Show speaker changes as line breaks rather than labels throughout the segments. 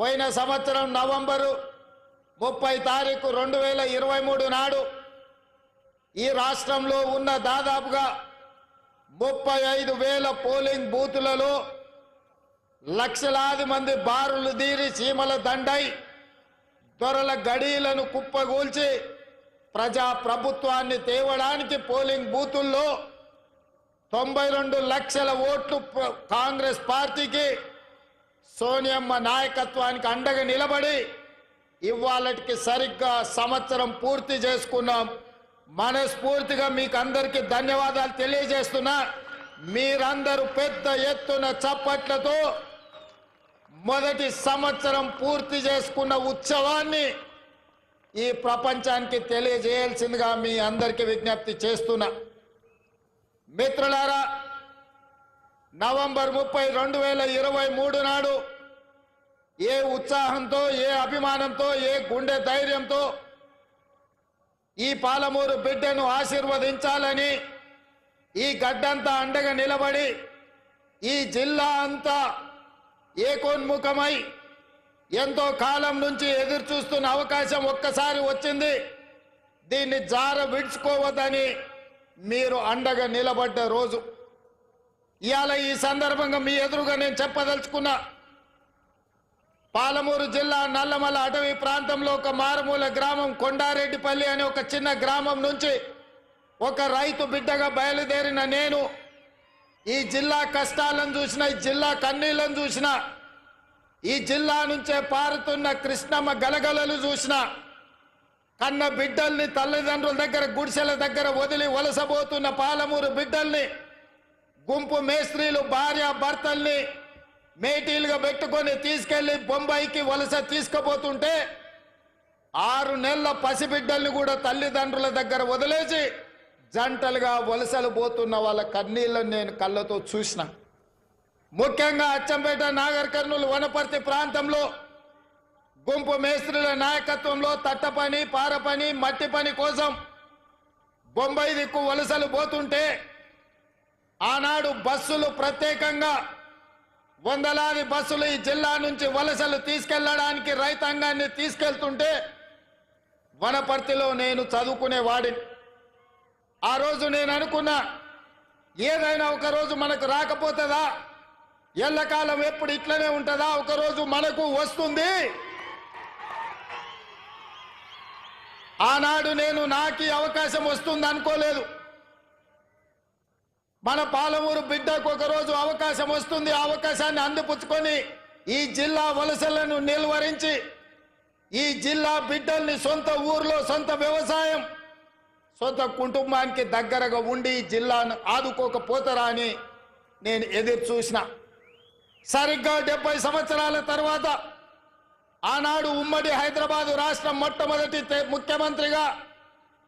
పోయిన సంవత్సరం నవంబరు 30 తారీఖు 2023 నాడు ఈ రాష్ట్రంలో ఉన్న దాదాపుగా 35,000 పోలింగ్ బూతులలో లక్షలాది మంది బారులు దీరి సీమల దండై దొరల గడీలను కుప్పగూల్చి ప్రజా ప్రభుత్వాన్ని తేవడానికి పోలింగ్ బూతుల్లో 92 లక్షల ఓట్లు కాంగ్రెస్ పార్టీకి సోనియమ్మ నాయకత్వానికి అండగా నిలబడి ఇవాళకి సరిగ్గా సంవత్సరం పూర్తి చేసుకున్నాం. మనస్ఫూర్తిగా మీకు అందరికీ ధన్యవాదాలు తెలియజేస్తున్నా. మీరందరూ పెద్ద ఎత్తున చప్పట్లతో మొదటి సంవత్సరం పూర్తి చేసుకున్న ఉత్సవాన్ని ఈ ప్రపంచానికి తెలియజేయాల్సిందిగా మీ అందరికీ విజ్ఞప్తి చేస్తున్నా. మిత్రులారా, నవంబర్ 30, 2023 నాడు ఏ ఉత్సాహంతో, ఏ అభిమానంతో, ఏ గుండె ధైర్యంతో ఈ పాలమూరు బిడ్డను ఆశీర్వదించాలని ఈ గడ్డంతా అండగా నిలబడి ఈ జిల్లా అంతా ఏకోన్ముఖమై ఎంతో కాలం నుంచి ఎదురు చూస్తున్న అవకాశం ఒక్కసారి వచ్చింది. దీన్ని జార విడుచుకోవద్దని మీరు అండగా నిలబడ్డ రోజు ఇవాళ. ఈ సందర్భంగా మీ ఎదురుగా నేను చెప్పదలుచుకున్నా, పాలమూరు జిల్లా నల్లమల అటవీ ప్రాంతంలో ఒక మారుమూల గ్రామం కొండారెడ్డిపల్లి అనే ఒక చిన్న గ్రామం నుంచి ఒక రైతు బిడ్డగా బయలుదేరిన నేను ఈ జిల్లా కష్టాలను చూసిన, ఈ జిల్లా కన్నీళ్లను చూసిన, ఈ జిల్లా నుంచే పారుతున్న కృష్ణమ్మ గలగలలు చూసిన, కన్న బిడ్డల్ని తల్లిదండ్రుల దగ్గర గుడిసెల దగ్గర వదిలి వలసబోతున్న పాలమూరు బిడ్డల్ని గుంపు మేస్త్రీలు భార్య భర్తల్ని మేటీలుగా పెట్టుకొని తీసుకెళ్లి బొంబాయికి వలస తీసుకుపోతుంటే 6 నెలల పసిబిడ్డల్ని కూడా తల్లిదండ్రుల దగ్గర వదిలేసి జంటలుగా వలసలు పోతున్న వాళ్ళ కన్నీళ్లను నేను కళ్ళతో చూసిన. ముఖ్యంగా అచ్చంపేట, నాగర్ కర్నూలు, వనపర్తి ప్రాంతంలో గుంపు మేస్త్రీల నాయకత్వంలో తట్ట పని, పార పని, మట్టి పని కోసం బొంబాయి దిక్కు వలసలు పోతుంటే ఆనాడు బస్సులు ప్రత్యేకంగా వందలాది బస్సులు ఈ జిల్లా నుంచి వలసలు తీసుకెళ్లడానికి రైతాంగాన్ని తీసుకెళ్తుంటే వనపర్తిలో నేను చదువుకునేవాడిని. ఆ రోజు నేను అనుకున్నా, ఏదైనా ఒక రోజు మనకు రాకపోతుందా, ఎల్లకాలం ఎప్పుడు ఇట్లనే ఉంటుందా, ఒకరోజు మనకు వస్తుంది. ఆనాడు నేను నాకు అవకాశం వస్తుంది అనుకోలేదు. మన పాలమూరు బిడ్డకు ఒకరోజు అవకాశం వస్తుంది. ఆ అవకాశాన్ని అందిపుచ్చుకొని ఈ జిల్లా వలసలను నిలువరించి ఈ జిల్లా బిడ్డల్ని సొంత ఊర్లో సొంత వ్యవసాయం, సొంత కుటుంబానికి దగ్గరగా ఉండి ఈ జిల్లాను ఆదుకోకపోతారా అని నేను ఎదురు చూసిన. సరిగ్గా 70 సంవత్సరాల తర్వాత ఆనాడు ఉమ్మడి హైదరాబాదు రాష్ట్రం మొట్టమొదటి ముఖ్యమంత్రిగా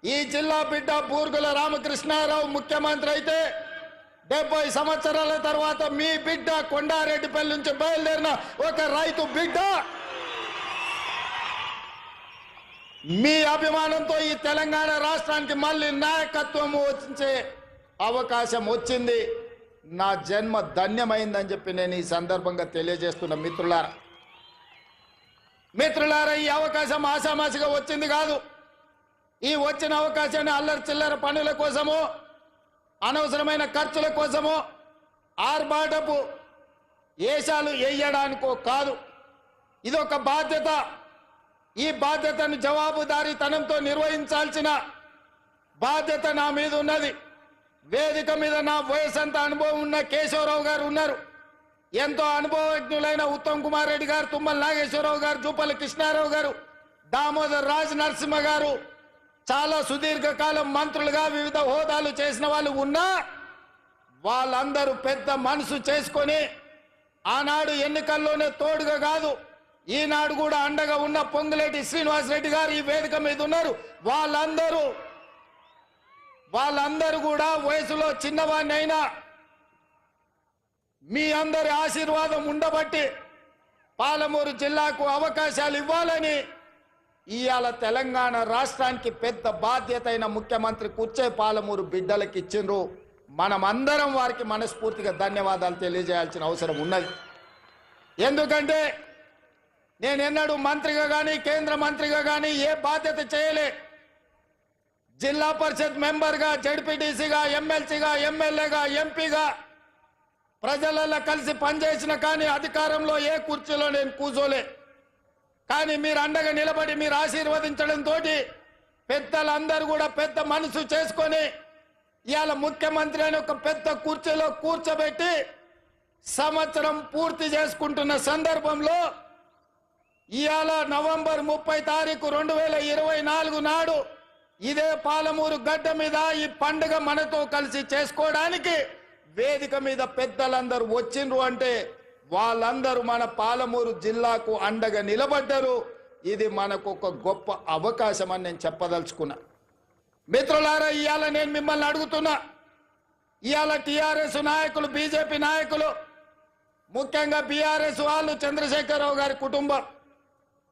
ఈ జిల్లా బిడ్డ బూర్గుల రామకృష్ణారావు ముఖ్యమంత్రి అయితే 70 సంవత్సరాల తర్వాత మీ బిడ్డ కొండారెడ్డిపల్లి నుంచి బయలుదేరిన ఒక రైతు బిడ్డ మీ అభిమానంతో ఈ తెలంగాణ రాష్ట్రానికి మళ్ళీ నాయకత్వం వచ్చే అవకాశం వచ్చింది. నా జన్మ ధన్యమైందని చెప్పి నేను ఈ సందర్భంగా తెలియజేస్తున్న మిత్రులారా, ఈ అవకాశం ఆషామాషిగా వచ్చింది కాదు. ఈ వచ్చిన అవకాశాన్ని అల్లరి చిల్లర పనుల కోసమో, అనవసరమైన ఖర్చుల కోసమో, ఆర్భాటపు ఏషాలు వేయడానికో కాదు. ఇదొక బాధ్యత. ఈ బాధ్యతను జవాబుదారీతనంతో నిర్వహించాల్సిన బాధ్యత నా మీద ఉన్నది. వేదిక మీద నా వయసంత అనుభవం ఉన్న కేశవరావు గారు ఉన్నారు. ఎంతో అనుభవజ్ఞులైన ఉత్తమ్ కుమార్ రెడ్డి గారు, తుమ్మల నాగేశ్వరరావు గారు, జూపల్లి కృష్ణారావు గారు, దామోదర్ రాజ్ నరసింహ గారు చాలా సుదీర్ఘకాలం మంత్రులుగా వివిధ హోదాలు చేసిన వాళ్ళు ఉన్నా వాళ్ళందరూ పెద్ద మనసు చేసుకొని ఆనాడు ఎన్నికల్లోనే తోడుగా కాదు, ఈనాడు కూడా అండగా ఉన్న పొంగులేటి శ్రీనివాసరెడ్డి గారు ఈ వేదిక మీద ఉన్నారు. వాళ్ళందరూ కూడా వయసులో చిన్నవాడిని అయినా మీ అందరి ఆశీర్వాదం ఉండబట్టి పాలమూరు జిల్లాకు అవకాశాలు ఇవ్వాలని ఇవాళ తెలంగాణ రాష్ట్రానికి పెద్ద బాధ్యత అయిన ముఖ్యమంత్రి కూర్చే పాలమూరు బిడ్డలకు ఇచ్చిండ్రు. మనమందరం వారికి మనస్ఫూర్తిగా ధన్యవాదాలు తెలియజేయాల్సిన అవసరం ఉన్నది. ఎందుకంటే నేను ఎన్నడూ మంత్రిగా కానీ కేంద్ర మంత్రిగా కానీ ఏ బాధ్యత చేయలే. జిల్లా పరిషత్ మెంబర్గా, జడ్పీటీసీగా, ఎమ్మెల్సీగా, ఎమ్మెల్యేగా, ఎంపీగా ప్రజలలో కలిసి పనిచేసిన కానీ అధికారంలో ఏ కుర్చీలో నేను కూర్చోలే. కానీ మీరు అండగా నిలబడి మీరు ఆశీర్వదించడంతో పెద్దలందరూ కూడా పెద్ద మనసు చేసుకొని ఇవాళ ముఖ్యమంత్రి అని ఒక పెద్ద కుర్చీలో కూర్చోబెట్టి సంవత్సరం పూర్తి చేసుకుంటున్న సందర్భంలో ఇవాళ నవంబర్ 30 తారీఖు 2024 నాడు ఇదే పాలమూరు గడ్డ మీద ఈ పండుగ మనతో కలిసి చేసుకోవడానికి వేదిక మీద పెద్దలందరూ వచ్చిండ్రు అంటే వాళ్ళందరూ మన పాలమూరు జిల్లాకు అండగా నిలబడ్డారు. ఇది మనకు ఒక గొప్ప అవకాశం అని నేను చెప్పదలుచుకున్నా. మిత్రులారా, ఇవాళ నేను మిమ్మల్ని అడుగుతున్నా, ఇవాళ టీఆర్ఎస్ నాయకులు, బీజేపీ నాయకులు, ముఖ్యంగా బీఆర్ఎస్ వాళ్ళు, చంద్రశేఖరరావు గారి కుటుంబం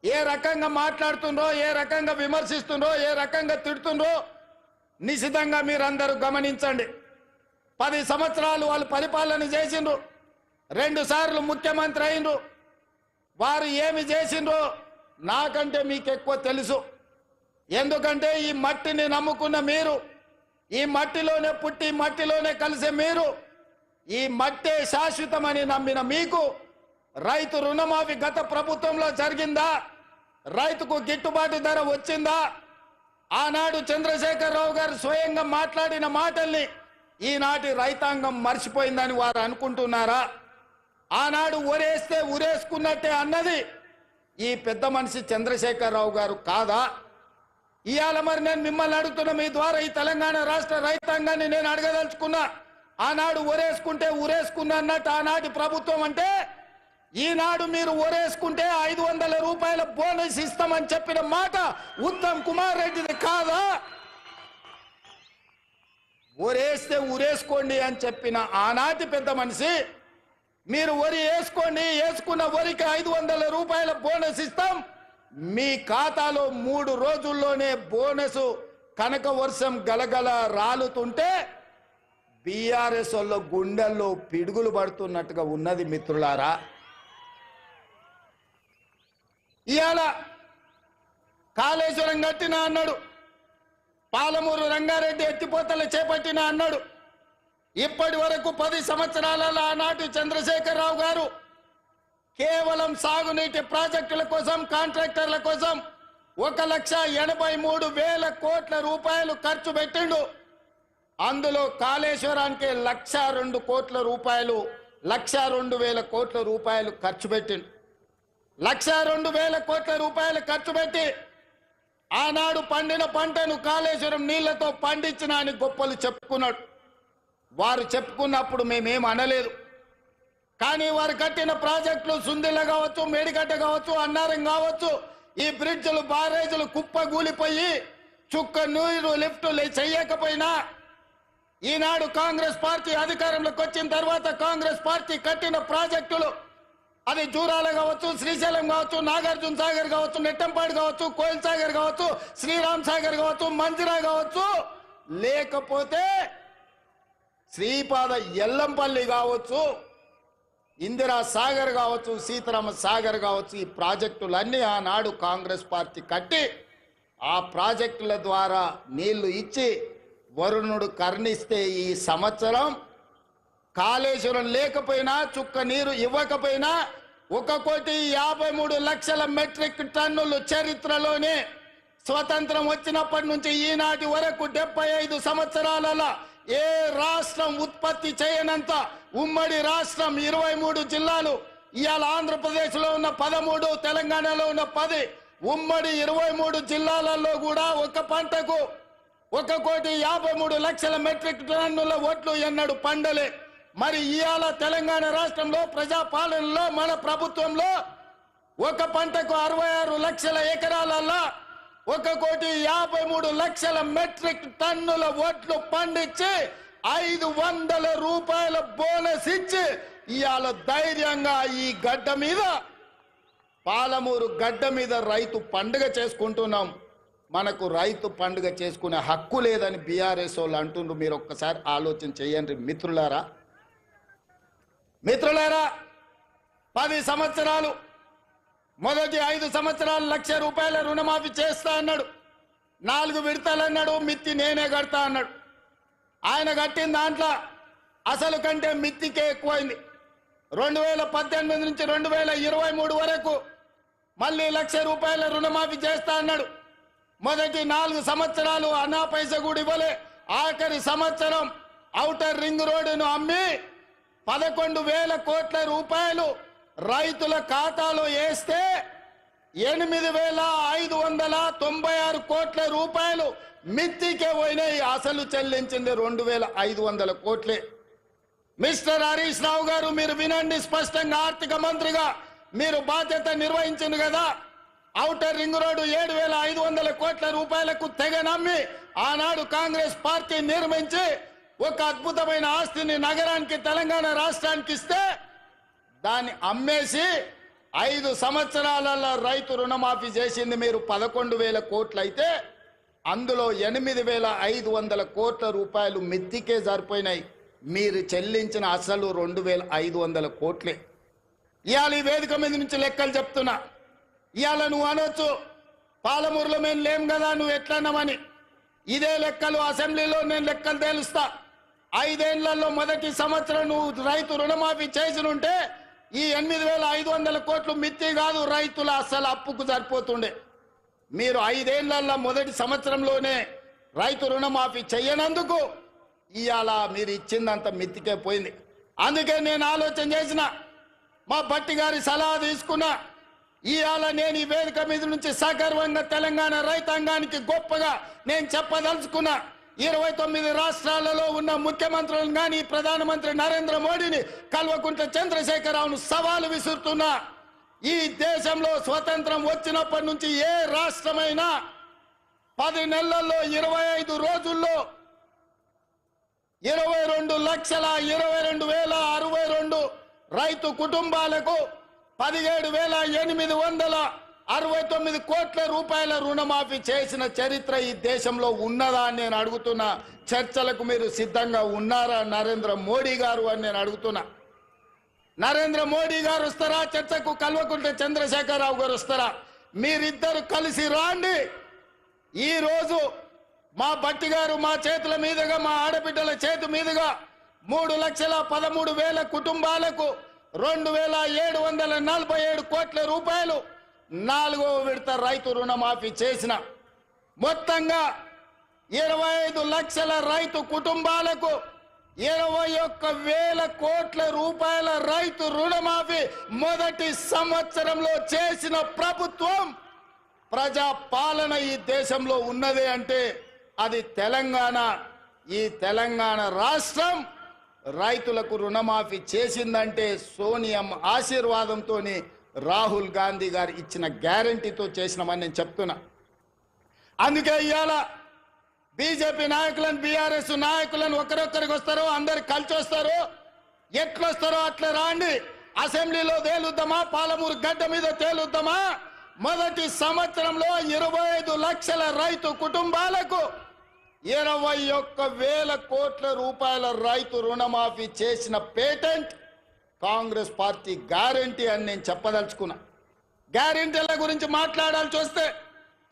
ఏ రకంగా మాట్లాడుతుండ్రో, ఏ రకంగా విమర్శిస్తుండ్రో, ఏ రకంగా తిడుతుండ్రో నిశితంగా మీరందరూ గమనించండి. 10 సంవత్సరాలు వాళ్ళు పరిపాలన చేసిండ్రు, 2 సార్లు ముఖ్యమంత్రి అయినరు. వారు ఏమి చేసిండ్రో నాకంటే మీకు ఎక్కువ తెలుసు. ఎందుకంటే ఈ మట్టిని నమ్ముకున్న మీరు, ఈ మట్టిలోనే పుట్టి మట్టిలోనే కలిసే మీరు, ఈ మట్టే శాశ్వతమని నమ్మిన మీకు రైతు రుణమాఫీ గత ప్రభుత్వంలో జరిగిందా? రైతుకు గిట్టుబాటు ధర వచ్చిందా? ఆనాడు చంద్రశేఖరరావు గారు స్వయంగా మాట్లాడిన మాటల్ని ఈనాటి రైతాంగం మర్చిపోయిందని వారు అనుకుంటున్నారా? ఆనాడు ఊరేస్తే ఊరేసుకున్నట్టే అన్నది ఈ పెద్ద మనిషి చంద్రశేఖరరావు గారు కాదా? ఇవాళ మరి నేను మిమ్మల్ని అడుగుతున్నా, మీ ద్వారా ఈ తెలంగాణ రాష్ట్ర రైతాంగాన్ని నేను అడగదలుచుకున్నా. ఆనాడు ఊరేసుకుంటే ఊరేసుకున్నా అన్నట్టు ఆనాటి ప్రభుత్వం అంటే, ఈనాడు మీరు ఊరేసుకుంటే 500 రూపాయల బోనస్ ఇస్తామని చెప్పిన మాట ఉత్తమ్ కుమార్ రెడ్డిది కాదా? ఊరేస్తే ఊరేసుకోండి అని చెప్పిన ఆనాటి పెద్ద మనిషి, మీరు వరి వేసుకోండి, వేసుకున్న వరికి 500 రూపాయల బోనస్ ఇస్తాం, మీ ఖాతాలో 3 రోజుల్లోనే బోనస్ కనక వర్షం గలగల రాలుతుంటే బీఆర్ఎస్ వాళ్ళ గుండెల్లో పిడుగులు పడుతున్నట్టుగా ఉన్నది. మిత్రులారా, ఇవాళ కాళేశ్వరం కట్టినా అన్నాడు, పాలమూరు రంగారెడ్డి ఎత్తిపోతలు చేపట్టిన అన్నాడు. ఇప్పటి వరకు 10 సంవత్సరాలలో ఆనాటి చంద్రశేఖరరావు గారు కేవలం సాగునీటి ప్రాజెక్టుల కోసం, కాంట్రాక్టర్ల కోసం 1,83,000 కోట్ల రూపాయలు ఖర్చు పెట్టిండు. అందులో కాళేశ్వరానికి 1,02 కోట్ల రూపాయలు, 1,02,000 కోట్ల రూపాయలు ఖర్చు పెట్టిండు. 1,02,000 కోట్ల రూపాయలు ఖర్చు పెట్టి ఆనాడు పండిన పంటను కాళేశ్వరం నీళ్లతో పండించిన అని గొప్పలు చెప్పుకున్నాడు. వారు చెప్పుకున్నప్పుడు మేమేం అనలేదు. కానీ వారు కట్టిన ప్రాజెక్టులు సుందిల్ల కావచ్చు, మేడిగడ్డ కావచ్చు, అన్నారం కావచ్చు, ఈ బ్రిడ్జ్లు, బారేజులు కుప్పగూలిపోయి చుక్క నీరు లిఫ్టులు చేయకపోయినా ఈనాడు కాంగ్రెస్ పార్టీ అధికారంలోకి వచ్చిన తర్వాత కాంగ్రెస్ పార్టీ కట్టిన ప్రాజెక్టులు, అది జూరాల కావచ్చు, శ్రీశైలం కావచ్చు, నాగార్జున సాగర్ కావచ్చు, నెట్టంపాడు కావచ్చు, కోయిల్ సాగర్ కావచ్చు, శ్రీరామ్ సాగర్ కావచ్చు, మంజిరా కావచ్చు, లేకపోతే శ్రీపాద ఎల్లంపల్లి కావచ్చు, ఇందిరా సాగర్ కావచ్చు, సీతారామ సాగర్ కావచ్చు, ఈ ప్రాజెక్టులన్నీ ఆనాడు కాంగ్రెస్ పార్టీ కట్టి ఆ ప్రాజెక్టుల ద్వారా నీళ్లు ఇచ్చి వరుణుడు కర్ణిస్తే ఈ సంవత్సరం కాళేశ్వరం లేకపోయినా, చుక్క నీరు ఇవ్వకపోయినా 1,53,00,000 మెట్రిక్ టన్నులు చరిత్రలోనే స్వతంత్రం వచ్చినప్పటి నుంచి ఈనాటి వరకు 75 సంవత్సరాలలో ఏ రాష్ట్రం ఉత్పత్తి చేయనంత ఉమ్మడి రాష్ట్రం 23 జిల్లాలు, ఇవాళ ఆంధ్రప్రదేశ్లో ఉన్న 13, తెలంగాణలో ఉన్న 10, ఉమ్మడి 23 జిల్లాలలో కూడా ఒక పంటకు 1,53,00,000 మెట్రిక్ టన్నుల వడ్లు ఎన్నడు పండలే. మరి ఇవాళ తెలంగాణ రాష్ట్రంలో ప్రజాపాలనలో మన ప్రభుత్వంలో ఒక పంటకు 66 లక్షల ఎకరాలలో 1,53,00,000 మెట్రిక్ టన్నుల వడ్లు పండించి 500 రూపాయల బోనస్ ఇచ్చి ఇవాళ ధైర్యంగా ఈ గడ్డ మీద, పాలమూరు గడ్డ మీద రైతు పండుగ చేసుకుంటున్నాం. మనకు రైతు పండుగ చేసుకునే హక్కు లేదని బీఆర్ఎస్ వాళ్ళు అంటుండ్రు. మీరు ఒక్కసారి ఆలోచన చేయండి మిత్రులారా. 10 సంవత్సరాలు మొదటి 5 సంవత్సరాలు ₹1,00,000 రుణమాఫీ చేస్తా అన్నాడు. 4 విడతలు అన్నాడు. మిత్తి నేనే కడతా అన్నాడు. ఆయన కట్టిన దాంట్లో అసలు కంటే మిత్తికే ఎక్కువైంది. 2018 నుంచి 2023 వరకు మళ్ళీ ₹1,00,000 రుణమాఫీ చేస్తా అన్నాడు. మొదటి 4 సంవత్సరాలు అన్నా పైస కూడా ఇవ్వలే. ఆఖరి సంవత్సరం ఔటర్ రింగ్ రోడ్డును అమ్మి 11,000 కోట్ల రూపాయలు రైతుల ఖాతాలో వేస్తే 8,596 కోట్ల రూపాయలు మిత్తికే పోయినాయి. అసలు చెల్లించింది 2,500 కోట్లే. మిస్టర్ హరీష్ రావు గారు, మీరు వినండి స్పష్టంగా. ఆర్థిక మంత్రిగా మీరు బాధ్యత నిర్వహించింది కదా. ఔటర్ రింగ్ రోడ్డు 7,500 కోట్ల రూపాయలకు తెగ నమ్మి ఆనాడు కాంగ్రెస్ పార్టీ నిర్మించి ఒక అద్భుతమైన ఆస్తిని నగరానికి, తెలంగాణ రాష్ట్రానికి ఇస్తే దాన్ని అమ్మేసి 5 సంవత్సరాలలో రైతు రుణమాఫీ చేసింది మీరు 11,000 కోట్లు అయితే అందులో 8,500 కోట్ల రూపాయలు మిత్తికే సరిపోయినాయి. మీరు చెల్లించిన అసలు 2,500 కోట్లే. ఇవాళ ఈ వేదిక మీద నుంచి లెక్కలు చెప్తున్నా. ఇవాళ నువ్వు అనొచ్చు, పాలమూరులో మేము లేం కదా, నువ్వు ఎట్లన్నామని. ఇదే లెక్కలు అసెంబ్లీలో నేను లెక్కలు తేలుస్తా. 5 ఏళ్లలో మొదటి సంవత్సరం నువ్వు రైతు రుణమాఫీ చేసినుంటే ఈ 8,500 కోట్లు మిత్తి కాదు, రైతుల అసలు అప్పుకు సరిపోతుండే. మీరు 5 ఏళ్లలో మొదటి సంవత్సరంలోనే రైతు రుణమాఫీ చెయ్యనందుకు ఇవాళ మీరు ఇచ్చిందంత మిత్తికే పోయింది. అందుకే నేను ఆలోచన చేసిన, మా భట్టి గారి సలహా తీసుకున్నా. ఇవాళ నేను ఈ వేదిక మీద నుంచి సగర్వంగా తెలంగాణ రైతాంగానికి గొప్పగా నేను చెప్పదలుచుకున్నా. 29 రాష్ట్రాలలో ఉన్న ముఖ్యమంత్రులను కానీ ప్రధానమంత్రి నరేంద్ర మోడీని, కల్వకుంట్ల చంద్రశేఖరరావును సవాలు విసురుతున్నా. ఈ దేశంలో స్వతంత్రం వచ్చినప్పటి నుంచి ఏ రాష్ట్రమైనా 10 నెలల్లో 25 రోజుల్లో 22,22,062 రైతు కుటుంబాలకు 17,869 కోట్ల రూపాయల రుణమాఫీ చేసిన చరిత్ర ఈ దేశంలో ఉన్నదా అని నేను అడుగుతున్నా. చర్చలకు మీరు సిద్ధంగా ఉన్నారా నరేంద్ర మోడీ గారు అని నేను అడుగుతున్నా. నరేంద్ర మోడీ గారు వస్తారా చర్చకు? కల్వకుంట్ల చంద్రశేఖరరావు గారు వస్తారా? మీరిద్దరు కలిసి రాండి. ఈ రోజు మా భట్టి గారు మా చేతుల మీదుగా, మా ఆడబిడ్డల చేతి మీదుగా 3,13,000 కుటుంబాలకు 2,747 కోట్ల రూపాయలు 4వ విడత రైతు రుణమాఫీ చేసిన. మొత్తంగా 25 లక్షల రైతు కుటుంబాలకు 21,000 కోట్ల రూపాయల రైతు రుణమాఫీ మొదటి సంవత్సరంలో చేసిన ప్రభుత్వం, ప్రజా పాలన ఈ దేశంలో ఉన్నదే అంటే అది తెలంగాణ. ఈ తెలంగాణ రాష్ట్రం రైతులకు రుణమాఫీ చేసిందంటే సోనియమ్మ ఆశీర్వాదంతో, రాహుల్ గాంధీ గారు ఇచ్చిన గ్యారంటీతో చేసినామని నేను చెప్తున్నా. అందుకే ఇవాళ బీజేపీ నాయకులను, బీఆర్ఎస్ నాయకులను ఒకరొక్కరికి వస్తారో అందరు కలిసి వస్తారో, ఎట్లొస్తారో అట్లా రాండి. అసెంబ్లీలో తేలుద్దామా, పాలమూరు గడ్డ మీద తేలుద్దామా. మొదటి సంవత్సరంలో 25 లక్షల రైతు కుటుంబాలకు 21,000 కోట్ల రూపాయల రైతు రుణమాఫీ చేసిన పేటెంట్ కాంగ్రెస్ పార్టీ గ్యారంటీ అని నేను చెప్పదలుచుకున్నా. గ్యారంటీల గురించి మాట్లాడాల్సి వస్తే,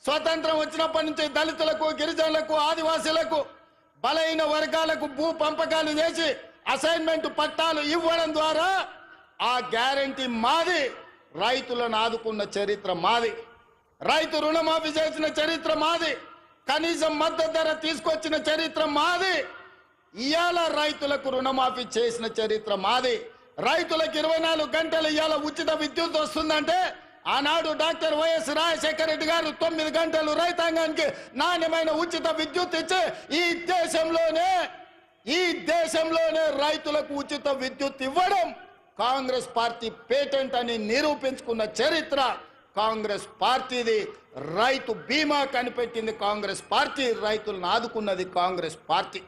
స్వతంత్రం వచ్చినప్పటి నుంచి దళితులకు, గిరిజనులకు, ఆదివాసీలకు, బలైన వర్గాలకు భూ పంపకాలు చేసి అసైన్మెంట్ పట్టాలు ఇవ్వడం ద్వారా ఆ గ్యారంటీ మాది. రైతులను ఆదుకున్న చరిత్ర మాది. రైతు రుణమాఫీ చేసిన చరిత్ర మాది. కనీసం మద్దతు ధర తీసుకొచ్చిన చరిత్ర మాది. ఇవాళ రైతులకు రుణమాఫీ చేసిన చరిత్ర మాది. రైతులకు 24 గంటలు ఇవాళ ఉచిత విద్యుత్ వస్తుందంటే ఆనాడు డాక్టర్ వైఎస్ రాజశేఖర రెడ్డి గారు 9 గంటలు రైతాంగానికి నాణ్యమైన ఉచిత విద్యుత్ ఇచ్చి ఈ దేశంలోనే రైతులకు ఉచిత విద్యుత్ ఇవ్వడం కాంగ్రెస్ పార్టీ పేటెంట్ అని నిరూపించుకున్న చరిత్ర కాంగ్రెస్ పార్టీది. రైతు బీమా కనిపెట్టింది కాంగ్రెస్ పార్టీ. రైతులను ఆదుకున్నది కాంగ్రెస్ పార్టీ.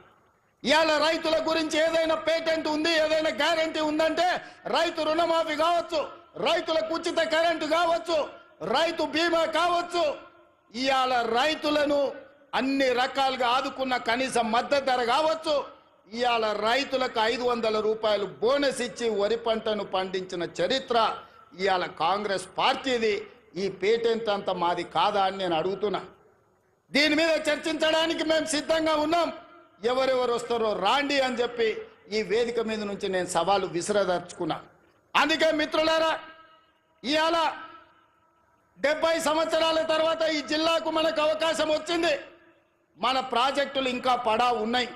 ఇవాళ రైతుల గురించి ఏదైనా పేటెంట్ ఉంది, ఏదైనా గ్యారంటీ ఉందంటే రైతు రుణమాఫీ కావచ్చు, రైతులకు ఉచిత కరెంటు కావచ్చు, రైతు బీమా కావచ్చు. ఇవాళ రైతులను అన్ని రకాలుగా ఆదుకున్న కనీస మద్దతు ధర కావచ్చు. ఇవాళ రైతులకు 500 రూపాయలు బోనస్ ఇచ్చి వరి పంటను పండించిన చరిత్ర ఇవాళ కాంగ్రెస్ పార్టీది, ఈ పేటెంట్ అంతా మాది కాదా అని నేను అడుగుతున్నా. దీని మీద చర్చించడానికి మేము సిద్ధంగా ఉన్నాం. ఎవరెవరు వస్తారో రాండి అని చెప్పి ఈ వేదిక మీద నుంచి నేను సవాలు విసిరదర్చుకున్నా. అందుకే మిత్రులారా, ఇవాళ 70 సంవత్సరాల తర్వాత ఈ జిల్లాకు మనకు అవకాశం వచ్చింది. మన ప్రాజెక్టులు ఇంకా పడా ఉన్నాయి.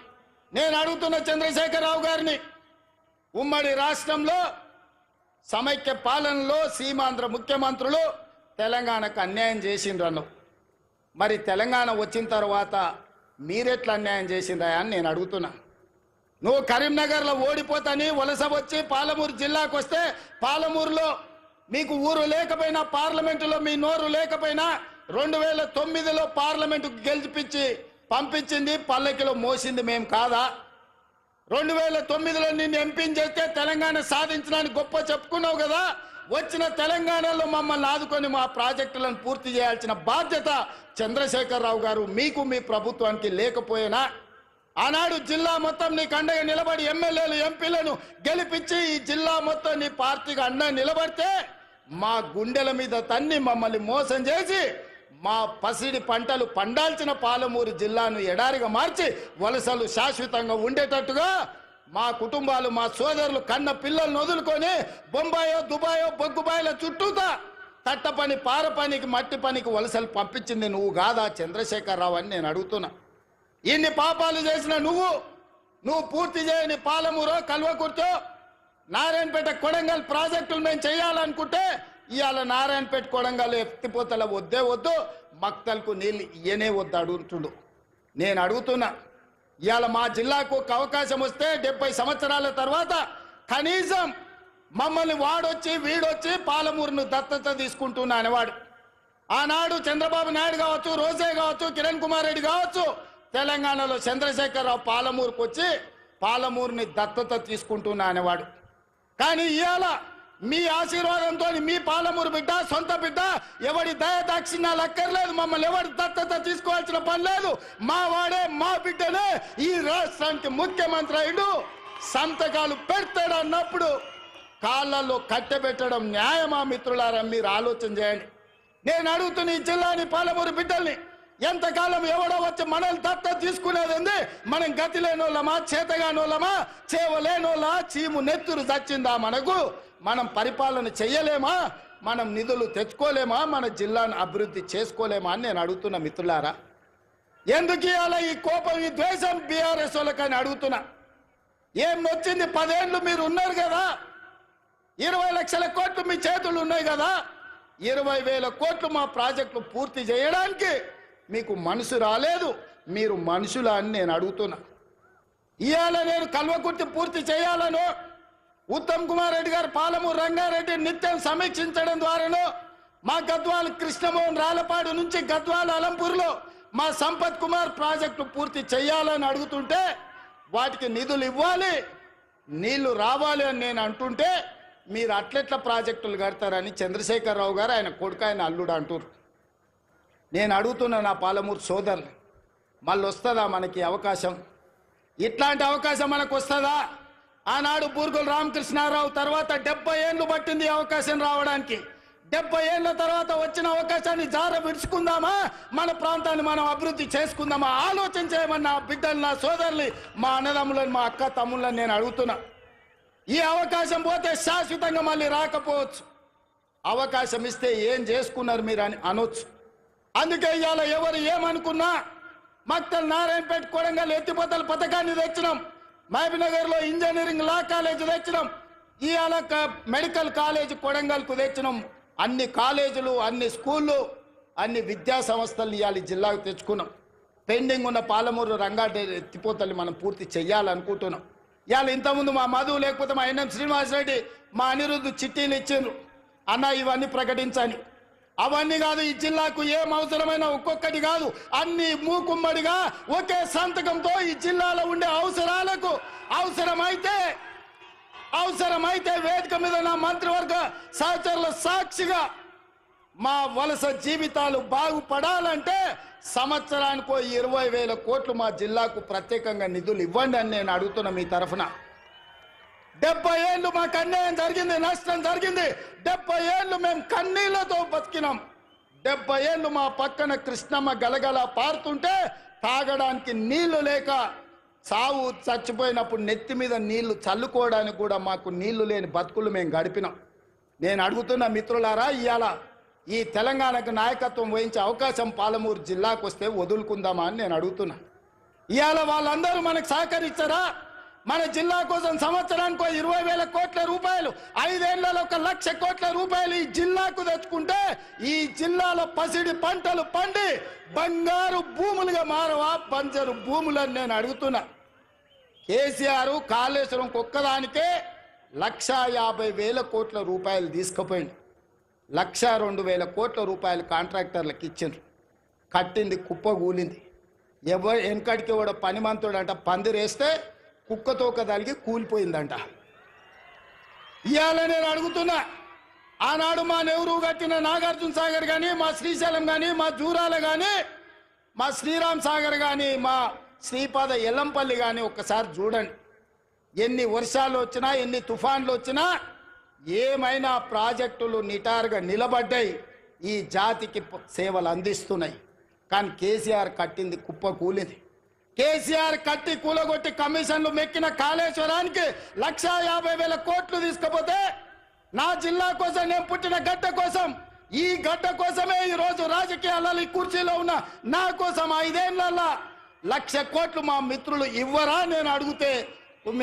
నేను అడుగుతున్న చంద్రశేఖరరావు గారిని, ఉమ్మడి రాష్ట్రంలో సమైక్య పాలనలో సీమాంధ్ర ముఖ్యమంత్రులు తెలంగాణకు అన్యాయం చేసిండ్రను. మరి తెలంగాణ వచ్చిన తర్వాత మీరెట్లా అన్యాయం చేసిండ్రా అని నేను అడుగుతున్నా. నువ్వు కరీంనగర్లో ఓడిపోతాని వలస వచ్చి పాలమూరు జిల్లాకు వస్తే, పాలమూరులో మీకు ఊరు లేకపోయినా, పార్లమెంటులో మీ నోరు లేకపోయినా 2009లో పార్లమెంటుకు గెలిపించి పంపించింది, పల్లకిలో మోసింది మేము కాదా? 2009లో నిన్ను ఎంపీని చేస్తే తెలంగాణ సాధించడానికి గొప్ప చెప్పుకున్నావు కదా. వచ్చిన తెలంగాణలో మమ్మల్ని ఆదుకొని మా ప్రాజెక్టులను పూర్తి చేయాల్సిన బాధ్యత చంద్రశేఖరరావు గారు మీకు, మీ ప్రభుత్వానికి లేకపోయినా, ఆనాడు జిల్లా మొత్తం నీకు అండగా నిలబడి ఎమ్మెల్యేలు ఎంపీలను గెలిపించి ఈ జిల్లా మొత్తం నీ పార్టీకి అండగా నిలబడితే మా గుండెల మీద తన్ని మమ్మల్ని మోసం చేసి మా పసిడి పంటలు పండాల్సిన పాలమూరు జిల్లాను ఎడారిగా మార్చి వలసలు శాశ్వతంగా ఉండేటట్టుగా మా కుటుంబాలు, మా సోదరులు కన్న పిల్లలను వదులుకొని బొంబాయో దుబాయో బొగ్గుబాయిల చుట్టూతా తట్ట పని, పార పనికి, మట్టి పనికి వలసలు పంపించింది నువ్వు కాదా చంద్రశేఖరరావు అని నేను అడుగుతున్నా. ఇన్ని పాపాలు చేసిన నువ్వు పూర్తి చేయని పాలమూరో, కల్వకుర్తో, నారాయణపేట, కొడంగల్ ప్రాజెక్టులు మేము చేయాలనుకుంటే ఇవాళ నారాయణపేట, కొడంగల్ ఎత్తిపోతల వద్దే వద్దు, మక్తల్కు నీళ్ళు ఇయ్యనే వద్దు అడుగుతుండు. నేను అడుగుతున్నా, ఇవాళ మా జిల్లాకు ఒక అవకాశం వస్తే 70 సంవత్సరాల తర్వాత కనీసం మమ్మల్ని వాడొచ్చి వీడొచ్చి పాలమూరును దత్తత తీసుకుంటున్నా అనేవాడు. ఆనాడు చంద్రబాబు నాయుడు కావచ్చు, రోజే కావచ్చు, కిరణ్ కుమార్ రెడ్డి కావచ్చు, తెలంగాణలో చంద్రశేఖరరావు పాలమూరుకు వచ్చి పాలమూరుని దత్తత తీసుకుంటున్నా అనేవాడు. కానీ ఇవాళ మీ ఆశీర్వాదంతో మీ పాలమూరు బిడ్డ, సొంత బిడ్డ, ఎవడి దయదాక్షిణ్యాలు అక్కర్లేదు, మమ్మల్ని ఎవరి దత్తత తీసుకోవాల్సిన పని లేదు, మా వాడే, మా బిడ్డనే ఈ రాష్ట్రానికి ముఖ్యమంత్రి అయ్యుడు, సంతకాలు పెడతాడు అన్నప్పుడు కాళ్ళల్లో కట్టెబెట్టడం న్యాయమా? మిత్రులారా, మీరు ఆలోచన చేయండి. నేను అడుగుతున్న ఈ జిల్లాని, పాలమూరు బిడ్డల్ని, ఎంతకాలం ఎవడో వచ్చి మనల్ని దత్త తీసుకునేది ఉంది? మనం గతి లేనోళ్ళమా, చేతగానోళ్ళమా, చేవలేనోళ్ళ చీము నెత్తురు చచ్చిందా మనకు? మనం పరిపాలన చెయ్యలేమా? మనం నిధులు తెచ్చుకోలేమా? మన జిల్లాను అభివృద్ధి చేసుకోలేమా అని నేను అడుగుతున్నా. మిత్రులారా, ఎందుకు అలా ఈ కోపం, ఈ ద్వేషం బీఆర్ఎస్ వాళ్ళకని అడుగుతున్నా. ఏం వచ్చింది? 10 ఏళ్ళు మీరు ఉన్నారు కదా, 20 లక్షల కోట్లు మీ చేతులు ఉన్నాయి కదా, 20,000 కోట్లు మా ప్రాజెక్టులు పూర్తి చేయడానికి మీకు మనసు రాలేదు. మీరు మనుషులా అని నేను అడుగుతున్నా. ఇవాళ నేను కల్వకుర్తి పూర్తి చేయాలను ఉత్తమ్ కుమార్ రెడ్డి గారు పాలమూరు రంగారెడ్డి నిత్యం సమీక్షించడం ద్వారాను, మా గద్వాల కృష్ణమోహన్ రాలపాడు నుంచి గద్వాల అలంపూర్లో మా సంపత్ కుమార్ ప్రాజెక్టు పూర్తి చేయాలని అడుగుతుంటే వాటికి నిధులు ఇవ్వాలి, నీళ్లు రావాలి అని నేను అంటుంటే మీరు అట్లెట్ల ప్రాజెక్టులు కడతారని చంద్రశేఖరరావు గారు, ఆయన కొడుకు, ఆయన అల్లుడు అంటారు. నేను అడుగుతున్నా నా పాలమూరు సోదరులు, మళ్ళీ వస్తుందా మనకి అవకాశం? ఇట్లాంటి అవకాశం మనకు వస్తుందా? ఆనాడు బూర్గుల రామకృష్ణారావు తర్వాత 70 ఏళ్ళు పట్టింది అవకాశం రావడానికి. 70 ఏళ్ళ తర్వాత వచ్చిన అవకాశాన్ని జార విడుచుకుందామా? మన ప్రాంతాన్ని మనం అభివృద్ధి చేసుకుందామా? ఆలోచన చేయమని నా బిడ్డలు, నా సోదరులు, మా అన్నదమ్ములను, మా అక్క తమ్ముళ్ళని నేను అడుగుతున్నా. ఈ అవకాశం పోతే శాశ్వతంగా మళ్ళీ రాకపోవచ్చు. అవకాశం ఇస్తే ఏం చేసుకున్నారు మీరు అని అనొచ్చు. అందుకే ఇవాళ ఎవరు ఏమనుకున్నా మక్తల్, నారాయణపేట, కొడంగల్ ఎత్తిపోతల పథకాన్ని తెచ్చినాం, మహబూబ్నగర్లో ఇంజనీరింగ్ లా కాలేజ్ తెచ్చినాం, ఇవాళ మెడికల్ కాలేజ్ కొడంగల్కు తెచ్చినాం. అన్ని కాలేజీలు, అన్ని స్కూళ్ళు, అన్ని విద్యా సంస్థలు ఇవాళ జిల్లాకు తెచ్చుకున్నాం. పెండింగ్ ఉన్న పాలమూరు రంగారెడ్డి ఎత్తిపోతల్ని మనం పూర్తి చెయ్యాలనుకుంటున్నాం. ఇవాళ ఇంతకుముందు మా మధు, లేకపోతే మా ఎన్ఎం శ్రీనివాసరెడ్డి, మా అనిరుద్ధు చిట్టీలు ఇచ్చిండ్రు, అన్న ఇవన్నీ ప్రకటించని. అవన్నీ కాదు, ఈ జిల్లాకు ఏం అవసరమైన ఒక్కొక్కటి కాదు, అన్ని మూకుమ్మడిగా ఒకే సంతకంతో ఈ జిల్లాలో ఉండే అవసరాలకు అవసరమైతే వేదిక మీద నా మంత్రివర్గ సహచరుల సాక్షిగా మా వలస జీవితాలు బాగుపడాలంటే సంవత్సరానికో 20,000 కోట్లు మా జిల్లాకు ప్రత్యేకంగా నిధులు ఇవ్వండి అని నేను అడుగుతున్నా మీ తరఫున. 70 ఏళ్ళు మాకు అన్యాయం జరిగింది, నష్టం జరిగింది. 70 ఏళ్ళు మేము కన్నీళ్లతో బతికినాం. 70 ఏళ్ళు మా పక్కన కృష్ణమ్మ గలగల పారుతుంటే తాగడానికి నీళ్లు లేక సావు చచ్చిపోయినప్పుడు నెత్తి మీద నీళ్లు చల్లుకోవడానికి కూడా మాకు నీళ్లు లేని బతుకులు మేము గడిపినాం. నేను అడుగుతున్న మిత్రులారా, ఇవాళ ఈ తెలంగాణకు నాయకత్వం వహించే అవకాశం పాలమూరు జిల్లాకు వస్తే వదులుకుందామా అని నేను అడుగుతున్నా. ఇవాళ వాళ్ళందరూ మనకు సహకరించారా? మన జిల్లా కోసం సంవత్సరానికి 20,000 కోట్ల రూపాయలు, 5 ఏళ్లలో 1,00,000 కోట్ల రూపాయలు ఈ జిల్లాకు తెచ్చుకుంటే ఈ జిల్లాలో పసిడి పంటలు పండి బంగారు భూములుగా మారవా బంజరు భూములని నేను అడుగుతున్నా. కేసీఆర్ కాళేశ్వరం ఒక్కదానికే 1,50,000 కోట్ల రూపాయలు తీసుకుపోయింది. 1,02,000 కోట్ల రూపాయలు కాంట్రాక్టర్లకు ఇచ్చిండ్రు. కట్టింది కుప్ప కూలింది. ఎవరు వెనకడికి కూడా పనిమంతుడంట పందిరేస్తే కుక్కతోక తలిగి కూలిపోయిందంట. ఇవాళ నేను అడుగుతున్నా, ఆనాడు మా నెహ్రూ కట్టిన నాగార్జున సాగర్ కానీ, మా శ్రీశైలం కానీ, మా జూరాల కానీ, మా శ్రీరామ్ సాగర్ కానీ, మా శ్రీపాద ఎల్లంపల్లి కానీ ఒక్కసారి చూడండి. ఎన్ని వర్షాలు వచ్చినా, ఎన్ని తుఫాన్లు వచ్చినా ఏమైనా ప్రాజెక్టులు నిటారుగా నిలబడ్డాయి, ఈ జాతికి సేవలు అందిస్తున్నాయి. కానీ కేసీఆర్ కట్టింది కుప్ప కూలింది. కేసీఆర్ కట్టి కూలగొట్టి కమిషన్లు మెక్కిన కాళేశ్వరానికి 1,50,000 కోట్లు తీసుకపోతే నా జిల్లా కోసం, నేను పుట్టిన గడ్డ కోసం, ఈ గడ్డ కోసమే ఈరోజు రాజకీయాలలో ఈ కుర్చీలో ఉన్న నా కోసం 5 ఏళ్లలో 1,00,000 కోట్లు మా మిత్రులు ఇవ్వరా నేను అడిగితే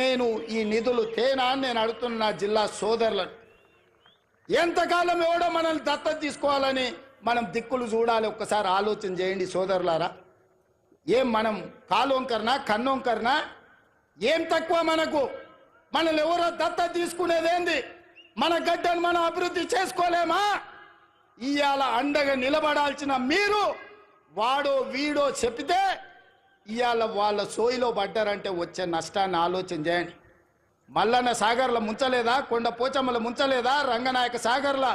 నేను ఈ నిధులు తేనా అని నేను అడుగుతున్న నా జిల్లా సోదరులను. ఎంతకాలం ఎవడో మనల్ని దత్తత తీసుకోవాలని మనం దిక్కులు చూడాలి. ఒక్కసారి ఆలోచన చేయండి సోదరులారా. ఏం మనం కాలోంకరనా కన్నోంకరనా? ఏం తక్కువ మనకు? మనల్ని ఎవరో దత్తత తీసుకునేదేంది? మన గడ్డను మనం అభివృద్ధి చేసుకోలేమా? ఇవాళ అండగా నిలబడాల్సిన మీరు వాడో వీడో చెప్తే ఇవాళ వాళ్ళ సోయిలో పడ్డారంటే వచ్చే నష్టాన్ని ఆలోచన చేయండి. మల్లన్న సాగర్ల ముంచలేదా? కొండ పోచమ్మల ముంచలేదా? రంగనాయక సాగర్ల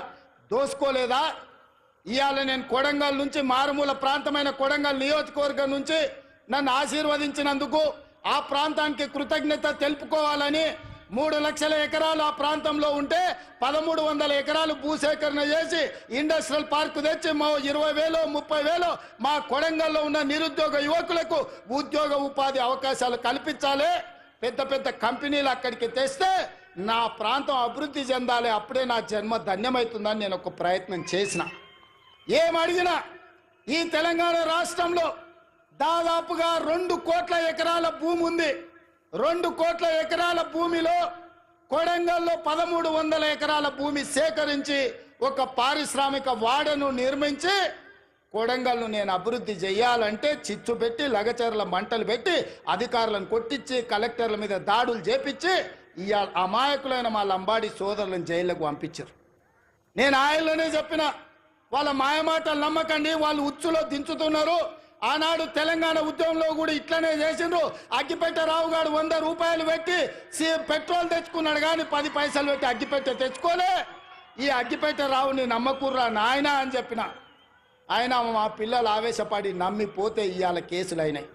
దోసుకోలేదా? ఇవాళ నేను కొడంగల్ నుంచి, మారుమూల ప్రాంతమైన కొడంగల్ నియోజకవర్గం నుంచి నన్ను ఆశీర్వదించినందుకు ఆ ప్రాంతానికి కృతజ్ఞత తెలుపుకోవాలని 3 లక్షల ఎకరాలు ఆ ప్రాంతంలో ఉంటే 1,300 ఎకరాలు భూసేకరణ చేసి ఇండస్ట్రియల్ పార్క్ తెచ్చి 20,000 30,000 మా కొడంగల్లో ఉన్న నిరుద్యోగ యువకులకు ఉద్యోగ ఉపాధి అవకాశాలు కల్పించాలి. పెద్ద పెద్ద కంపెనీలు అక్కడికి తెస్తే నా ప్రాంతం అభివృద్ధి చెందాలి. అప్పుడే నా జన్మ ధన్యమవుతుందని నేను ఒక ప్రయత్నం చేసిన. ఏమడిగినా ఈ తెలంగాణ రాష్ట్రంలో దాదాపుగా 2 కోట్ల ఎకరాల భూమి ఉంది. 2 కోట్ల ఎకరాల భూమిలో కొడంగల్లో 1,300 ఎకరాల భూమి సేకరించి ఒక పారిశ్రామిక వాడను నిర్మించి కొడంగల్ను నేను అభివృద్ధి చేయాలంటే చిచ్చు పెట్టి, లగచర్ల మంటలు పెట్టి, అధికారులను కొట్టించి, కలెక్టర్ల మీద దాడులు చేపించి ఇవాళ అమాయకులైన మా లంబాడి సోదరులను జైళ్లకు పంపించారు. నేను ఆయనలోనే చెప్పిన, వాళ్ళ మాయమాటలు నమ్మకండి, వాళ్ళు ఉచ్చులో దించుతున్నారు. ఆనాడు తెలంగాణ ఉద్యమంలో కూడా ఇట్లనే చేసిండ్రు. అగ్గిపెట్టె రావు గారు 100 రూపాయలు పెట్టి పెట్రోల్ తెచ్చుకున్నాడు, కానీ 10 పైసలు పెట్టి అగ్గిపెట్టె తెచ్చుకోలే. ఈ అగ్గిపెట్టె రావుని నమ్మకుర్రా నాయన అని చెప్పిన. ఆయన మా పిల్లలు ఆవేశపడి నమ్మిపోతే ఇవాళ కేసులు అయినాయి.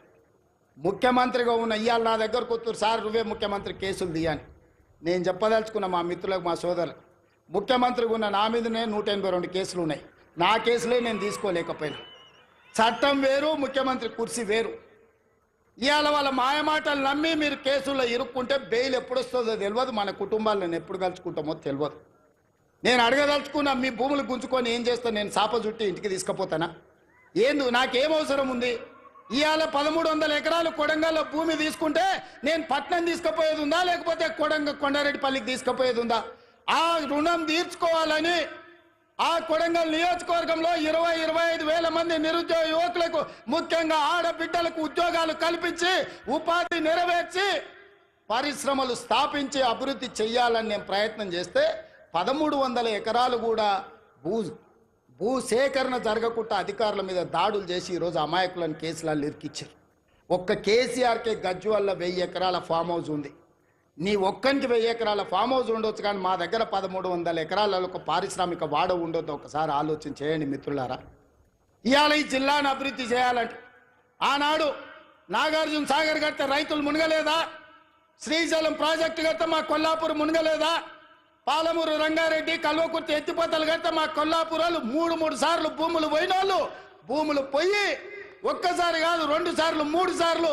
ముఖ్యమంత్రిగా ఉన్న ఇవాళ నా దగ్గరకు వస్తారు, సార్ నువ్వే ముఖ్యమంత్రి కేసులు దియని. నేను చెప్పదలుచుకున్న మా మిత్రులకు, మా సోదరులు, ముఖ్యమంత్రిగా ఉన్న నా మీదనే 182 కేసులు ఉన్నాయి. నా కేసులే నేను తీసుకోలేకపోయినా. చట్టం వేరు, ముఖ్యమంత్రి కుర్చీ వేరు. ఇవాళ వాళ్ళ మాయమాటలు నమ్మి మీరు కేసుల్లో ఇరుక్కుంటే బెయిల్ ఎప్పుడు వస్తుందో తెలియదు, మన కుటుంబాలను ఎప్పుడు కలుసుకుంటామో తెలియదు. నేను అడగదలుచుకున్నా, మీ భూములు గుంజుకొని ఏం చేస్తాను? నేను సాప చుట్టి ఇంటికి తీసుకుపోతానా? నాకేం అవసరం ఉంది? ఇవాళ 1,300 ఎకరాలు కొడంగల్లో భూమి తీసుకుంటే నేను పట్నం తీసుకుపోయేది ఉందా, లేకపోతే కొండారెడ్డిపల్లికి తీసుకుపోయేది ఉందా? ఆ రుణం తీర్చుకోవాలని ఆ కొడంగల్ నియోజకవర్గంలో 20-25 వేల మంది నిరుద్యోగ యువకులకు, ముఖ్యంగా ఆడబిడ్డలకు ఉద్యోగాలు కల్పించి ఉపాధి నెరవేర్చి పరిశ్రమలు స్థాపించి అభివృద్ధి చేయాలని నేను ప్రయత్నం చేస్తే 1,300 ఎకరాలు కూడా భూసేకరణ జరగకుండా అధికారుల మీద దాడులు చేసి ఈరోజు అమాయకులను కేసులలో ఇరికిచ్చారు. ఒక్క కేసీఆర్కే గజ్వేల్ 1000 ఎకరాల ఫామ్ హౌస్ ఉంది. నీ ఒక్కరికి 1000 ఎకరాల ఫామ్ హౌస్ ఉండొచ్చు, కానీ మా దగ్గర 1,300 ఎకరాలలో ఒక పారిశ్రామిక వాడ ఉండొద్దు. ఒకసారి ఆలోచన చేయండి మిత్రులారా. ఇవాళ ఈ జిల్లాను అభివృద్ధి చేయాలంటే ఆనాడు నాగార్జున సాగర్ కడితే రైతులు మునగలేదా? శ్రీశైలం ప్రాజెక్టు కడితే మా కొల్లాపూర్ మునగలేదా? పాలమూరు రంగారెడ్డి కల్వకుర్తి ఎత్తిపోతలు కడితే మా కొల్లాపురాలు మూడు సార్లు భూములు పోయినోళ్ళు, భూములు పోయి ఒక్కసారి కాదు 2 సార్లు 3 సార్లు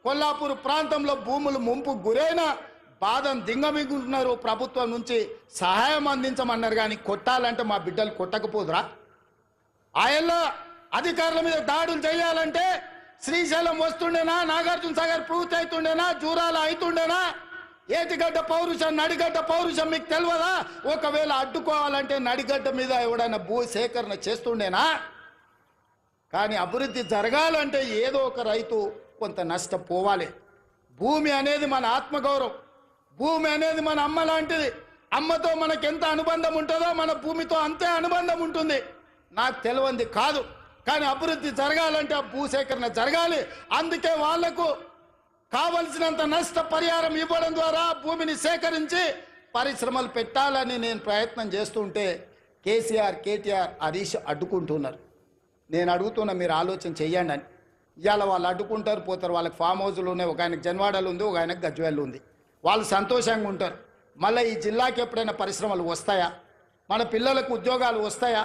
కొల్లాపూర్ ప్రాంతంలో భూములు ముంపు గురైన బాధను దింగమిగుంటున్నారు. ప్రభుత్వం నుంచి సహాయం అందించమన్నారు, కానీ కొట్టాలంటే మా బిడ్డలు కొట్టకపోదురా? ఆయల్లో అధికారుల మీద దాడులు చేయాలంటే శ్రీశైలం వస్తుండేనా, నాగార్జున సాగర్ పూర్తి అవుతుండేనా, జూరాల అవుతుండేనా? ఏటిగడ్డ పౌరుషం, నడిగడ్డ పౌరుషం మీకు తెలియదా? ఒకవేళ అడ్డుకోవాలంటే నడిగడ్డ మీద ఎవడైనా భూ సేకరణ చేస్తుండేనా? కానీ అభివృద్ధి జరగాలంటే ఏదో ఒక రైతు కొంత నష్టపోవాలి. భూమి అనేది మన ఆత్మగౌరవం, భూమి అనేది మన అమ్మ లాంటిది. అమ్మతో మనకు ఎంత అనుబంధం ఉంటుందో మన భూమితో అంతే అనుబంధం ఉంటుంది. నాకు తెలియంది కాదు, కానీ అభివృద్ధి జరగాలంటే ఆ భూసేకరణ జరగాలి. అందుకే వాళ్లకు కావలసినంత నష్ట పరిహారం ఇవ్వడం ద్వారా భూమిని సేకరించి పరిశ్రమలు పెట్టాలని నేను ప్రయత్నం చేస్తుంటే కేసీఆర్, కేటీఆర్, హరీష్ అడ్డుకుంటున్నారు. నేను అడుగుతున్నా, మీరు ఆలోచన చెయ్యండి అని. ఇవాళ వాళ్ళు అడ్డుకుంటారు, పోతారు. వాళ్ళకి ఫామ్ హౌస్లు ఉన్నాయి, ఒక ఆయనకు జన్వాడలు ఉంది, ఒక ఆయనకు గజ్వేల్ ఉంది. వాళ్ళు సంతోషంగా ఉంటారు. మళ్ళీ ఈ జిల్లాకి ఎప్పుడైనా పరిశ్రమలు వస్తాయా? మన పిల్లలకు ఉద్యోగాలు వస్తాయా?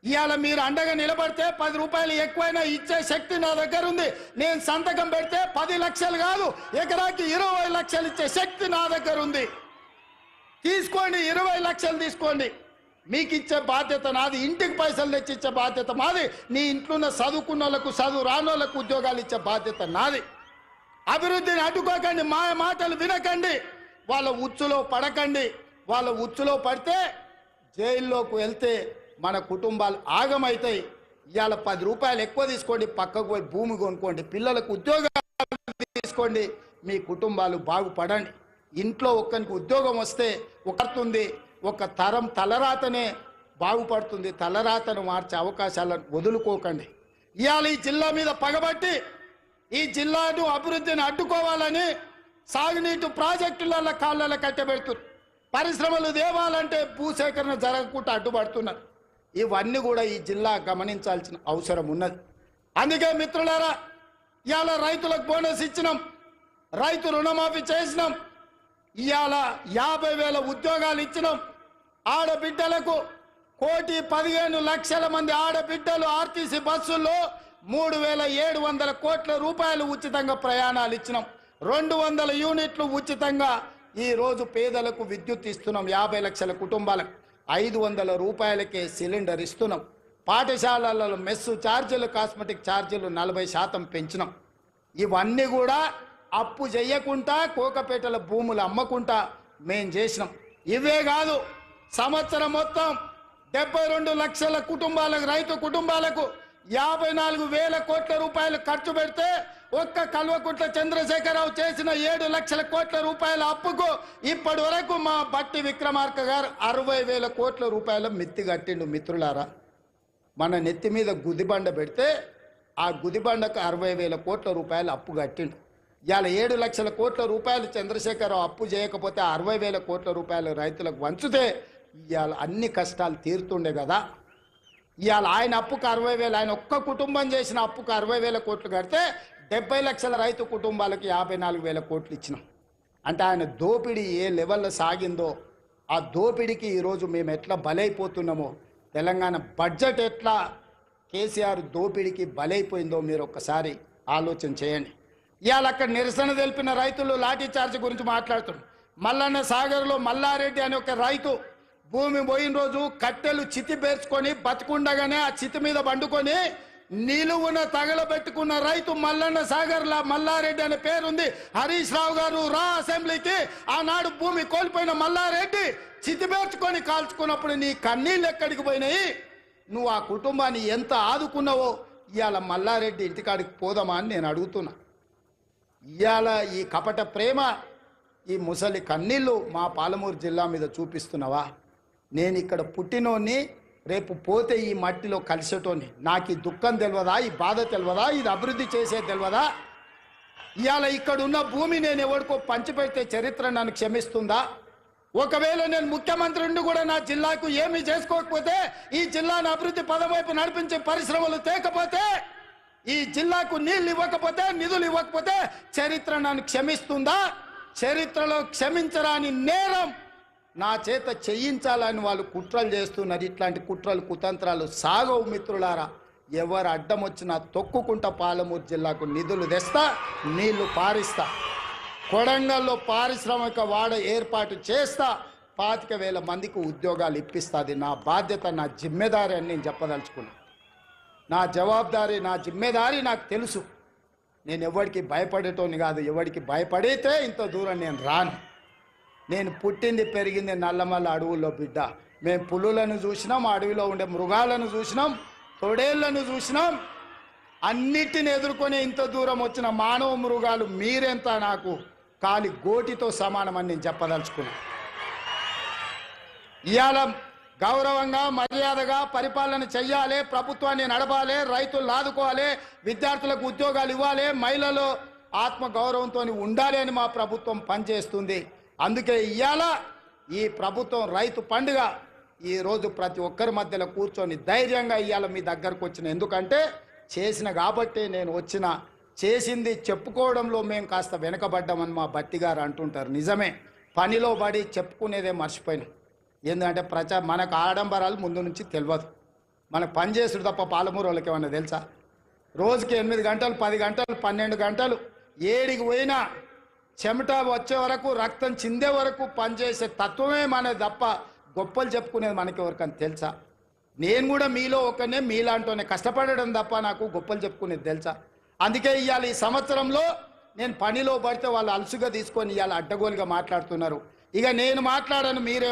ఇవాళ మీరు అండగా నిలబడితే 10 రూపాయలు ఎక్కువైనా ఇచ్చే శక్తి నా దగ్గర ఉంది. నేను సంతకం పెడితే 10 లక్షలు కాదు, ఎకరాకి 20 లక్షలు ఇచ్చే శక్తి నా దగ్గర ఉంది. తీసుకోండి, 20 లక్షలు తీసుకోండి. మీకు ఇచ్చే బాధ్యత నాది, ఇంటికి పైసలు తెచ్చి ఇచ్చే బాధ్యత మాది. నీ ఇంట్లో ఉన్న చదువుకున్న వాళ్ళకు, చదువు రానోళ్ళకు ఉద్యోగాలు ఇచ్చే బాధ్యత నాది. అభివృద్ధిని అడ్డుకోకండి, మా మాటలు వినకండి, వాళ్ళ ఉచ్చులో పడకండి. వాళ్ళ ఉచ్చులో పడితే జైల్లోకి వెళ్తే మన కుటుంబాలు ఆగమవుతాయి. ఇవాళ 10 రూపాయలు ఎక్కువ తీసుకోండి, పక్కకు పోయి భూమి కొనుక్కోండి, పిల్లలకు ఉద్యోగాలు తీసుకోండి, మీ కుటుంబాలు బాగుపడండి. ఇంట్లో ఒక్కరికి ఉద్యోగం వస్తే ఒకరుతుంది, ఒక తరం తలరాతనే బాగుపడుతుంది. తలరాతను మార్చే అవకాశాలను వదులుకోకండి. ఇవాళ ఈ జిల్లా మీద పగబట్టి ఈ జిల్లాను అభివృద్ధిని అడ్డుకోవాలని సాగునీటి ప్రాజెక్టుల కాళ్ళ కట్టబెడుతున్నారు. పరిశ్రమలు దేవాలంటే భూసేకరణ జరగకుండా అడ్డుపడుతున్నారు. ఇవన్నీ కూడా ఈ జిల్లా గమనించాల్సిన అవసరం ఉన్నది. అందుకే మిత్రులారా, ఇవాళ రైతులకు బోనస్ ఇచ్చినాం, రైతు రుణమాఫీ చేసినాం, ఇవాళ 50,000 ఉద్యోగాలు ఇచ్చినాం. ఆడబిడ్డలకు 1,15,00,000 మంది ఆడబిడ్డలు ఆర్టీసీ బస్సుల్లో 3,700 కోట్ల రూపాయలు ఉచితంగా ప్రయాణాలు ఇచ్చినాం. 200 యూనిట్లు ఉచితంగా ఈరోజు పేదలకు విద్యుత్ ఇస్తున్నాం. 50 లక్షల కుటుంబాలకు 500 రూపాయలకే సిలిండర్ ఇస్తున్నాం. పాఠశాలలలో మెస్సు ఛార్జీలు, కాస్మెటిక్ ఛార్జీలు 40% పెంచినాం. ఇవన్నీ కూడా అప్పు చేయకుండా కోకపేటల భూములు అమ్మకుండా మేం చేసినాం. ఇవే కాదు, సంవత్సరం మొత్తం 72 లక్షల కుటుంబాలకు, రైతు కుటుంబాలకు 54,000 కోట్ల రూపాయలు ఖర్చు పెడితే ఒక్క కల్వకుంట్ల చంద్రశేఖరరావు చేసిన 7 లక్షల కోట్ల రూపాయల అప్పుకు ఇప్పటి వరకు మా బట్టి విక్రమార్క గారు 60,000 కోట్ల రూపాయల మిత్తి కట్టిండు. మిత్రులారా, మన నెత్తి మీద గుదిబండ పెడితే ఆ గుదిబండకు 60,000 కోట్ల రూపాయలు అప్పు కట్టిండు. ఇవాళ 7 లక్షల కోట్ల రూపాయలు చంద్రశేఖరరావు అప్పు చేయకపోతే 60,000 కోట్ల రూపాయలు రైతులకు వంచితే ఇవాళ అన్ని కష్టాలు తీరుతుండే కదా. ఇవాళ ఆయన అప్పుకు 60,000, ఆయన ఒక్క కుటుంబం చేసిన అప్పుకు 60,000 కోట్లు కడితే 70 లక్షల రైతు కుటుంబాలకు 54,000 కోట్లు ఇచ్చినాం. అంటే ఆయన దోపిడీ ఏ లెవెల్లో సాగిందో, ఆ దోపిడీకి ఈరోజు మేము ఎట్లా బలైపోతున్నామో, తెలంగాణ బడ్జెట్ ఎట్లా కేసీఆర్ దోపిడీకి బలైపోయిందో మీరు ఒక్కసారి ఆలోచన చేయండి. ఇవాళ అక్కడ నిరసన తెలిపిన రైతులు లాఠీ చార్జ్ గురించి మాట్లాడుతున్నారు. మల్లన్న సాగర్లో మల్లారెడ్డి అనే ఒక రైతు భూమి పోయిన రోజు కట్టెలు చితి పేర్చుకొని బతుకుండగానే ఆ చితి మీద పండుకొని నిలువున తగలబెట్టుకున్న రైతు మల్లన్న సాగర్లా మల్లారెడ్డి అనే పేరుంది. హరీష్ రావు గారు రా అసెంబ్లీకి. ఆనాడు భూమి కోల్పోయిన మల్లారెడ్డి చితి పేర్చుకొని కాల్చుకున్నప్పుడు నీ కన్నీళ్ళు ఎక్కడికి పోయినాయి? నువ్వు ఆ కుటుంబాన్ని ఎంత ఆదుకున్నావో ఇవాళ మల్లారెడ్డి ఇంటికాడికి పోదామా అని నేను అడుగుతున్నా. ఇవాళ ఈ కపట ప్రేమ, ఈ ముసలి కన్నీళ్ళు మా పాలమూరు జిల్లా మీద చూపిస్తున్నావా? నేను ఇక్కడ పుట్టినోని, రేపు పోతే ఈ మట్టిలో కలిసేటోని. నాకు ఈ దుఃఖం తెలియదా? ఈ బాధ తెలియదా? ఇది అభివృద్ధి చేసే తెలియదా? ఇవాళ ఇక్కడ ఉన్న భూమి నేను ఎవరికో పంచిపెడితే చరిత్ర నన్ను క్షమిస్తుందా? ఒకవేళ నేను ముఖ్యమంత్రి నుండి కూడా నా జిల్లాకు ఏమీ చేసుకోకపోతే, ఈ జిల్లాను అభివృద్ధి పదం వైపు నడిపించే పరిశ్రమలు తేకపోతే, ఈ జిల్లాకు నీళ్లు ఇవ్వకపోతే, నిధులు ఇవ్వకపోతే చరిత్ర నన్ను క్షమిస్తుందా? చరిత్రలో క్షమించరాని నేరం నా చేత చేయించాలని వాళ్ళు కుట్రలు చేస్తున్నారు. ఇట్లాంటి కుట్రలు కుతంత్రాలు సాగవు మిత్రులారా. ఎవరు అడ్డం వచ్చినా తొక్కుకుంటా పాలమూరు జిల్లాకు నిధులు తెస్తా, నీళ్లు పారిస్తా, కొడంగల్లో పారిశ్రామిక వాడ ఏర్పాటు చేస్తా, 25,000 మందికి ఉద్యోగాలు ఇప్పిస్తుంది. నా బాధ్యత, నా జిమ్మెదారి అని నేను చెప్పదలుచుకున్నా. నా జవాబుదారీ, నా జిమ్మెదారి నాకు తెలుసు. నేను ఎవరికి భయపడేటోని కాదు. ఎవరికి భయపడితే ఇంత దూరం నేను రాను. నేను పుట్టింది పెరిగింది నల్లమల్ల అడవుల్లో బిడ్డ. మేము పులులను చూసినాం, అడవిలో ఉండే మృగాలను చూసినాం, తొడేళ్లను చూసినాం. అన్నిటిని ఎదుర్కొని ఇంత దూరం వచ్చిన మానవ మృగాలు మీరెంత నాకు కాలి గోటితో సమానమని నేను చెప్పదలుచుకున్నా. ఇవాళ గౌరవంగా మర్యాదగా పరిపాలన చెయ్యాలి, ప్రభుత్వాన్ని నడపాలి, రైతులు ఆదుకోవాలి, విద్యార్థులకు ఉద్యోగాలు ఇవ్వాలి, మహిళలు ఆత్మ గౌరవంతో ఉండాలి అని మా ప్రభుత్వం పనిచేస్తుంది. అందుకే ఇవాళ ఈ ప్రభుత్వం రైతు పండుగ ఈరోజు ప్రతి ఒక్కరి మధ్యలో కూర్చొని ధైర్యంగా ఇవాళ మీ దగ్గరకు వచ్చిన. ఎందుకంటే చేసిన కాబట్టి నేను వచ్చిన. చేసింది చెప్పుకోవడంలో మేము కాస్త వెనకబడ్డామని మా బట్టి గారు అంటుంటారు. నిజమే, పనిలో పడి చెప్పుకునేదే మర్చిపోయినాం. ఏంటంటే మనకు ఆడంబరాలు ముందు నుంచి తెలియదు. మనకు పని చేసుడు తప్ప పాలమూరు వాళ్ళకి ఏమన్నా తెలుసా? రోజుకి 8 గంటలు, 10 గంటలు, 12 గంటలు ఏడికి పోయినా చెమట వచ్చే వరకు, రక్తం చిందే వరకు పనిచేసే తత్వమే మనది తప్ప గొప్పలు చెప్పుకునేది మనకి ఎవరికని తెలుసా? నేను కూడా మీలో ఒకనే, మీలాంటోనే కష్టపడడం తప్ప నాకు గొప్పలు చెప్పుకునేది తెలుసా? అందుకే ఇవాళ ఈ సంవత్సరంలో నేను పనిలో పడితే వాళ్ళు అలసుగా తీసుకొని ఇవాళ అడ్డగోలుగా మాట్లాడుతున్నారు. ఇక నేను మాట్లాడను, మీరే